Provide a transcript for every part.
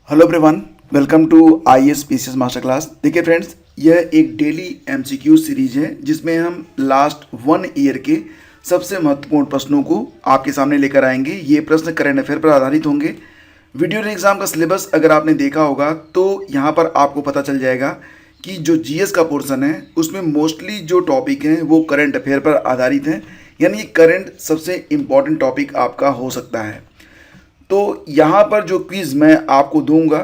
Hello everyone, welcome to IAS PCS master class. देखिए friends, यह एक डेली MCQ सीरीज है जिसमें हम लास्ट 1 ईयर के सबसे महत्वपूर्ण प्रश्नों को आपके सामने लेकर आएंगे। ये प्रश्न करंट अफेयर पर आधारित होंगे। वीडियो एग्जाम का सिलेबस अगर आपने देखा होगा तो यहाँ पर आपको पता चल जाएगा कि जो GS का पोर्शन है उसमें मोस्टली जो टॉपिक हैं वो करंट अफेयर पर आधारित हैं, यानी करंट सबसे इम्पॉर्टेंट टॉपिक आपका हो सकता है। तो यहाँ पर जो क्विज़ मैं आपको दूंगा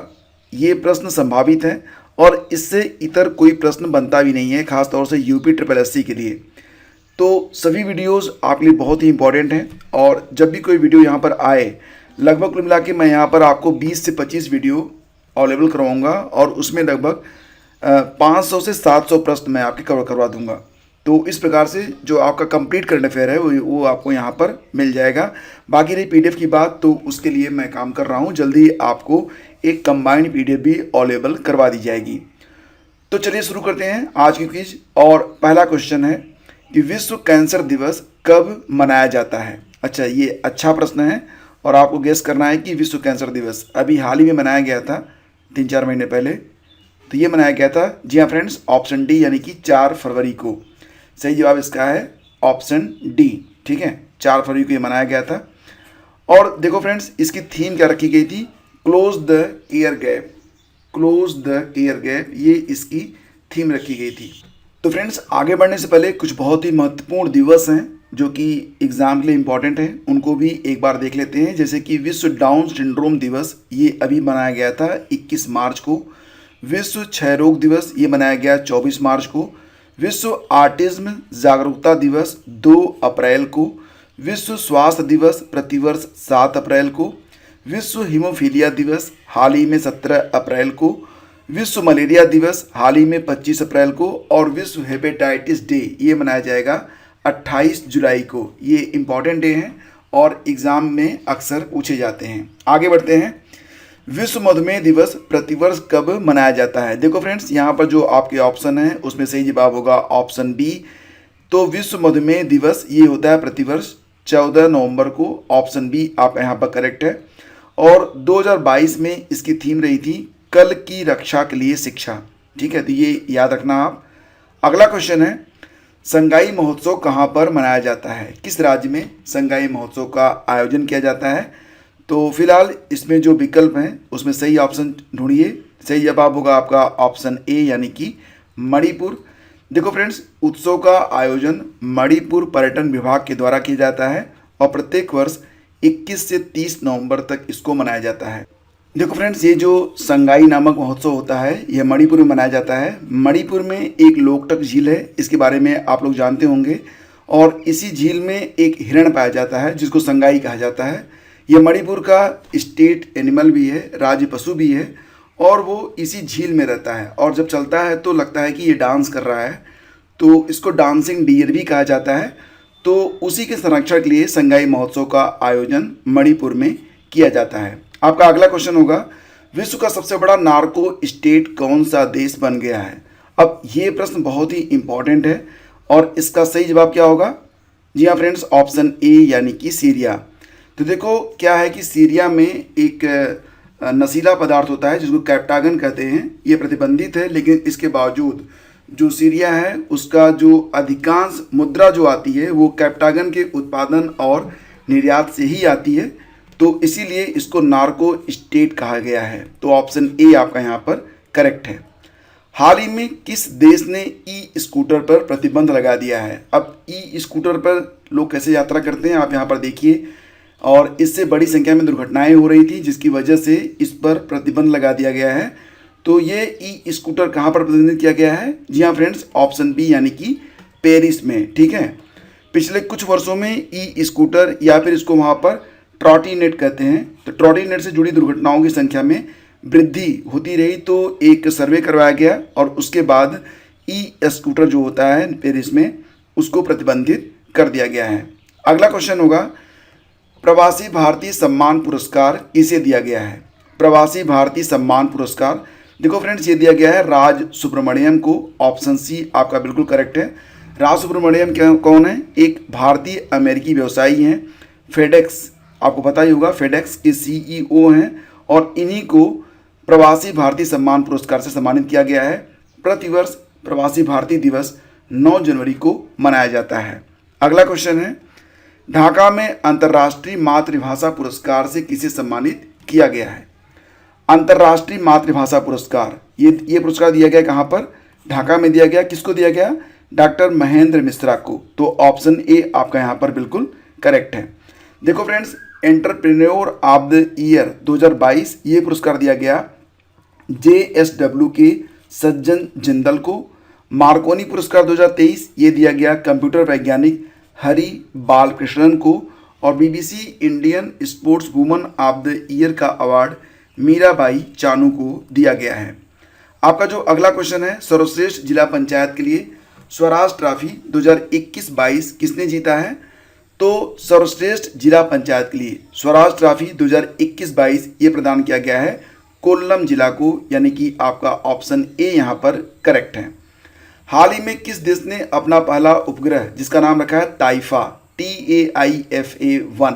ये प्रश्न संभावित है और इससे इतर कोई प्रश्न बनता भी नहीं है, खासतौर से UP SSC के लिए। तो सभी वीडियोस आपके लिए बहुत ही इंपॉर्टेंट हैं और जब भी कोई वीडियो यहाँ पर आए, लगभग कुल मिला के मैं यहाँ पर आपको 20 से 25 वीडियो अवेलेबल करवाऊँगा और उसमें लगभग 500 से 700 प्रश्न मैं आपके कवर करवा दूँगा। तो इस प्रकार से जो आपका कंप्लीट करंट अफेयर है वो आपको यहाँ पर मिल जाएगा। बाकी रही PDF की बात, तो उसके लिए मैं काम कर रहा हूँ, जल्दी आपको एक कंबाइंड PDF भी अवेलेबल करवा दी जाएगी। तो चलिए शुरू करते हैं आज की क्विज। और पहला क्वेश्चन है कि विश्व कैंसर दिवस कब मनाया जाता है। अच्छा, ये अच्छा प्रश्न है और आपको गेस करना है कि विश्व कैंसर दिवस अभी हाल ही में मनाया गया था 3-4 महीने पहले। तो ये मनाया गया था, जी हाँ फ्रेंड्स, ऑप्शन डी यानी कि 4 फरवरी को। सही जवाब इसका है ऑप्शन डी। ठीक है, 4 फरवरी को ये मनाया गया था। और देखो फ्रेंड्स, इसकी थीम क्या रखी गई थी? Close the air gap. Close the air gap, ये इसकी थीम रखी गई थी। तो फ्रेंड्स, आगे बढ़ने से पहले कुछ बहुत ही महत्वपूर्ण दिवस हैं जो कि एग्जाम के लिए इम्पॉर्टेंट हैं, उनको भी एक बार देख लेते हैं। जैसे कि विश्व डाउन सिंड्रोम दिवस, ये अभी मनाया गया था 21 मार्च को। विश्व क्षय रोग दिवस, ये मनाया गया 24 मार्च को। विश्व ऑटिज्म जागरूकता दिवस 2 अप्रैल को। विश्व स्वास्थ्य दिवस प्रतिवर्ष 7 अप्रैल को। विश्व हीमोफीलिया दिवस हाल ही में 17 अप्रैल को। विश्व मलेरिया दिवस हाल ही में 25 अप्रैल को। और विश्व हेपेटाइटिस डे, ये मनाया जाएगा 28 जुलाई को। ये इम्पॉर्टेंट डे हैं और एग्ज़ाम में अक्सर पूछे जाते हैं। आगे बढ़ते हैं। विश्व मधुमेह दिवस प्रतिवर्ष कब मनाया जाता है? देखो फ्रेंड्स, यहाँ पर जो आपके ऑप्शन है उसमें सही जवाब होगा ऑप्शन बी। तो विश्व मधुमेह दिवस ये होता है प्रतिवर्ष 14 नवंबर को। ऑप्शन बी आप यहाँ पर करेक्ट है। और 2022 में इसकी थीम रही थी कल की रक्षा के लिए शिक्षा। ठीक है, तो ये याद रखना आप। अगला क्वेश्चन है, संगाई महोत्सव कहाँ पर मनाया जाता है? किस राज्य में संगाई महोत्सव का आयोजन किया जाता है? तो फिलहाल इसमें जो विकल्प हैं उसमें सही ऑप्शन ढूंढिए। सही जवाब होगा आपका ऑप्शन ए यानी कि मणिपुर। देखो फ्रेंड्स, उत्सव का आयोजन मणिपुर पर्यटन विभाग के द्वारा किया जाता है और प्रत्येक वर्ष 21 से 30 नवंबर तक इसको मनाया जाता है। देखो फ्रेंड्स, ये जो संगाई नामक महोत्सव होता है यह मणिपुर में मनाया जाता है। मणिपुर में एक लोकटक झील है, इसके बारे में आप लोग जानते होंगे। और इसी झील में एक हिरण पाया जाता है जिसको संगाई कहा जाता है। यह मणिपुर का स्टेट एनिमल भी है, राज्य पशु भी है और वो इसी झील में रहता है। और जब चलता है तो लगता है कि ये डांस कर रहा है, तो इसको डांसिंग डियर भी कहा जाता है। तो उसी के संरक्षण के लिए संगाई महोत्सव का आयोजन मणिपुर में किया जाता है। आपका अगला क्वेश्चन होगा, विश्व का सबसे बड़ा नार्को स्टेट कौन सा देश बन गया है? अब ये प्रश्न बहुत ही इंपॉर्टेंट है और इसका सही जवाब क्या होगा? जी हाँ फ्रेंड्स, ऑप्शन ए यानी कि सीरिया। तो देखो क्या है कि सीरिया में एक नशीला पदार्थ होता है जिसको कैप्टागन कहते हैं। ये प्रतिबंधित है, लेकिन इसके बावजूद जो सीरिया है उसका जो अधिकांश मुद्रा जो आती है वो कैप्टागन के उत्पादन और निर्यात से ही आती है। तो इसीलिए इसको नार्को स्टेट कहा गया है। तो ऑप्शन ए आपका यहाँ पर करेक्ट है। हाल ही में किस देश ने स्कूटर पर प्रतिबंध लगा दिया है? अब स्कूटर पर लोग कैसे यात्रा करते हैं आप यहाँ पर देखिए, और इससे बड़ी संख्या में दुर्घटनाएं हो रही थी जिसकी वजह से इस पर प्रतिबंध लगा दिया गया है। तो ये स्कूटर कहाँ पर प्रतिबंधित किया गया है? जी हाँ फ्रेंड्स, ऑप्शन बी यानी कि पेरिस में। ठीक है, पिछले कुछ वर्षों में स्कूटर या फिर इसको वहाँ पर ट्रॉटीनेट कहते हैं, तो ट्रॉटीनेट से जुड़ी दुर्घटनाओं की संख्या में वृद्धि होती रही। तो एक सर्वे करवाया गया और उसके बाद स्कूटर जो होता है पेरिस में उसको प्रतिबंधित कर दिया गया है। अगला क्वेश्चन होगा, प्रवासी भारतीय सम्मान पुरस्कार किसे दिया गया है? प्रवासी भारतीय सम्मान पुरस्कार, देखो फ्रेंड्स, ये दिया गया है राज सुब्रमण्यम को। ऑप्शन सी आपका बिल्कुल करेक्ट है। राज सुब्रमण्यम कौन है? एक भारतीय अमेरिकी व्यवसायी हैं। फेडेक्स, आपको पता ही होगा, फेडेक्स के CEO हैं और इन्हीं को प्रवासी भारतीय सम्मान पुरस्कार से सम्मानित किया गया है। प्रतिवर्ष प्रवासी भारतीय दिवस 9 जनवरी को मनाया जाता है। अगला क्वेश्चन है, ढाका में अंतर्राष्ट्रीय मातृभाषा पुरस्कार से किसे सम्मानित किया गया है? अंतर्राष्ट्रीय मातृभाषा पुरस्कार, ये पुरस्कार दिया गया कहाँ पर? ढाका में दिया गया। किसको दिया गया? डॉक्टर महेंद्र मिश्रा को। तो ऑप्शन ए आपका यहाँ पर बिल्कुल करेक्ट है। देखो friends, entrepreneur of the year 2022 ये पुरस्कार दिया गया JSW के सज्जन जिंदल को। मार्कोनी पुरस्कार 2023 ये दिया गया कंप्यूटर वैज्ञानिक हरि बालकृष्णन को। और BBC Indian sports woman of the year का अवार्ड मीराबाई चानू को दिया गया है। आपका जो अगला क्वेश्चन है, सर्वश्रेष्ठ जिला पंचायत के लिए स्वराज ट्रॉफी 2021-22 किसने जीता है? तो सर्वश्रेष्ठ जिला पंचायत के लिए स्वराज ट्रॉफी 2021-22 ये प्रदान किया गया है कोल्लम जिला को, यानी कि आपका ऑप्शन ए यहाँ पर करेक्ट है। हाल ही में किस देश ने अपना पहला उपग्रह जिसका नाम रखा है ताइफा TAIFA-1,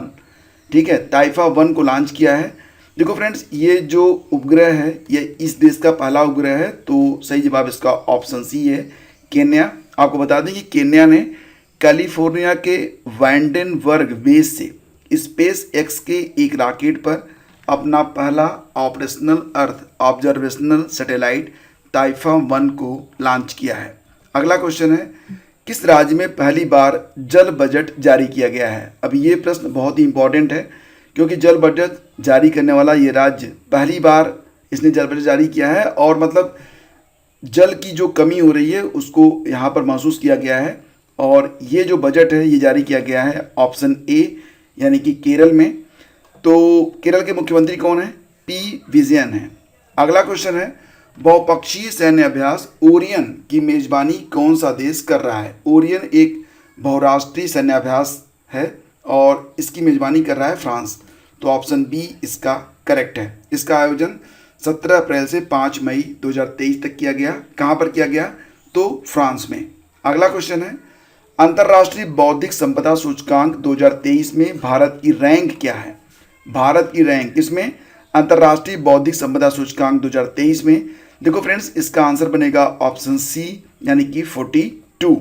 ठीक है, ताइफा 1 को लॉन्च किया है? देखो फ्रेंड्स, ये जो उपग्रह है ये इस देश का पहला उपग्रह है। तो सही जवाब इसका ऑप्शन सी है, केन्या। आपको बता दें कि केन्या ने कैलिफोर्निया के वैंडेनबर्ग बेस से स्पेस एक्स के एक रॉकेट पर अपना पहला ऑपरेशनल अर्थ ऑब्जर्वेशनल सैटेलाइट ताइफा 1 को लॉन्च किया है। अगला क्वेश्चन है, किस राज्य में पहली बार जल बजट जारी किया गया है? अब ये प्रश्न बहुत ही इंपॉर्टेंट है क्योंकि जल बजट जारी करने वाला ये राज्य पहली बार इसने जल बजट जारी किया है और मतलब जल की जो कमी हो रही है उसको यहाँ पर महसूस किया गया है। और ये जो बजट है ये जारी किया गया है ऑप्शन ए यानी कि केरल में। तो केरल के मुख्यमंत्री कौन है? P विजयन है। अगला क्वेश्चन है, बहुपक्षीय सैन्य अभ्यास ओरियन की मेजबानी कौन सा देश कर रहा है? ओरियन एक बहुराष्ट्रीय सैन्य अभ्यास है और इसकी मेजबानी कर रहा है फ्रांस। तो ऑप्शन बी इसका करेक्ट है। इसका आयोजन 17 अप्रैल से 5 मई 2023 तक किया गया। कहाँ पर किया गया? तो फ्रांस में। अगला क्वेश्चन है, अंतर्राष्ट्रीय बौद्धिक संपदा सूचकांक 2023 में भारत की रैंक क्या है? भारत की रैंक इसमें अंतर्राष्ट्रीय बौद्धिक संपदा सूचकांक 2023 में, देखो फ्रेंड्स, इसका आंसर बनेगा ऑप्शन सी यानी कि 42।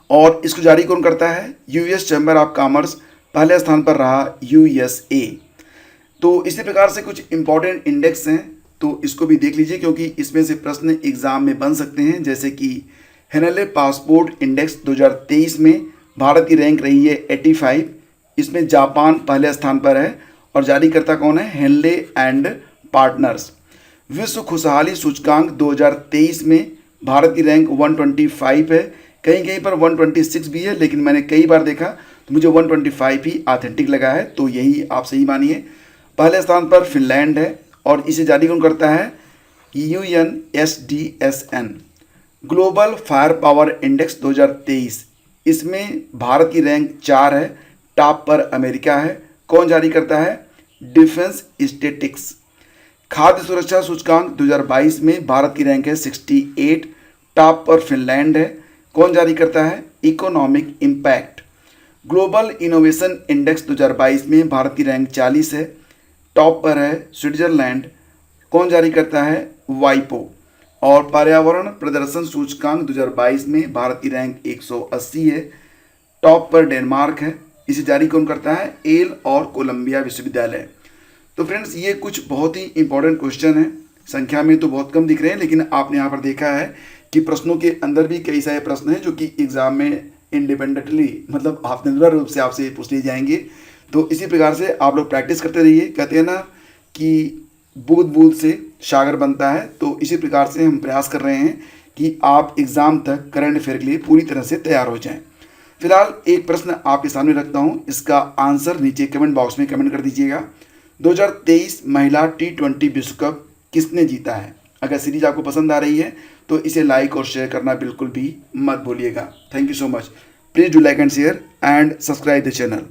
और इसको जारी कौन करता है? US chamber of commerce. पहले स्थान पर रहा USA। तो इसी प्रकार से कुछ इंपॉर्टेंट इंडेक्स हैं, तो इसको भी देख लीजिए क्योंकि इसमें से प्रश्न एग्जाम में बन सकते हैं। जैसे कि हेनले पासपोर्ट इंडेक्स 2023 में भारत की रैंक रही है 85। इसमें जापान पहले स्थान पर है और जारीकर्ता कौन है? Henley and Partners. विश्व खुशहाली सूचकांक 2023 में भारत की रैंक 125 है। कहीं कहीं पर 126 भी है, लेकिन मैंने कई बार देखा तो मुझे 125 ही ऑथेंटिक लगा है, तो यही आप सही मानिए। पहले स्थान पर फिनलैंड है और इसे जारी कौन करता है? UNSDSN। Global fire power index 2023, इसमें भारत की रैंक 4 है। टॉप पर अमेरिका है। कौन जारी करता है? Defence statics. खाद्य सुरक्षा सूचकांक 2022 में भारत की रैंक है 68। टॉप पर फिनलैंड है। कौन जारी करता है? Economic impact. Global innovation index 2022 में भारत की रैंक 40 है। टॉप पर है स्विट्जरलैंड। कौन जारी करता है? वाइपो। और पर्यावरण प्रदर्शन सूचकांक 2022 में भारत की रैंक 180 है। टॉप पर डेनमार्क है। इसे जारी कौन करता है? येल और कोलंबिया विश्वविद्यालय। तो फ्रेंड्स, ये कुछ बहुत ही इंपॉर्टेंट क्वेश्चन हैं। संख्या में तो बहुत कम दिख रहे हैं, लेकिन आपने यहाँ पर देखा है कि प्रश्नों के अंदर भी कई सारे प्रश्न हैं जो कि एग्जाम में इंडिपेंडेंटली मतलब आत्मनिर्भर रूप से आपसे पूछ लिए जाएंगे। तो इसी प्रकार से आप लोग प्रैक्टिस करते रहिए। कहते हैं ना कि बूंद बूंद से सागर बनता है, तो इसी प्रकार से हम प्रयास कर रहे हैं कि आप एग्ज़ाम तक करंट अफेयर के लिए पूरी तरह से तैयार हो जाएं। फिलहाल एक प्रश्न आपके सामने रखता हूं, इसका आंसर नीचे कमेंट बॉक्स में कमेंट कर दीजिएगा। 2023 महिला T20 विश्व कप किसने जीता है? अगर सीरीज आपको पसंद आ रही है तो इसे लाइक और शेयर करना बिल्कुल भी मत भूलिएगा। Thank you so much. Please do like and share and subscribe the channel.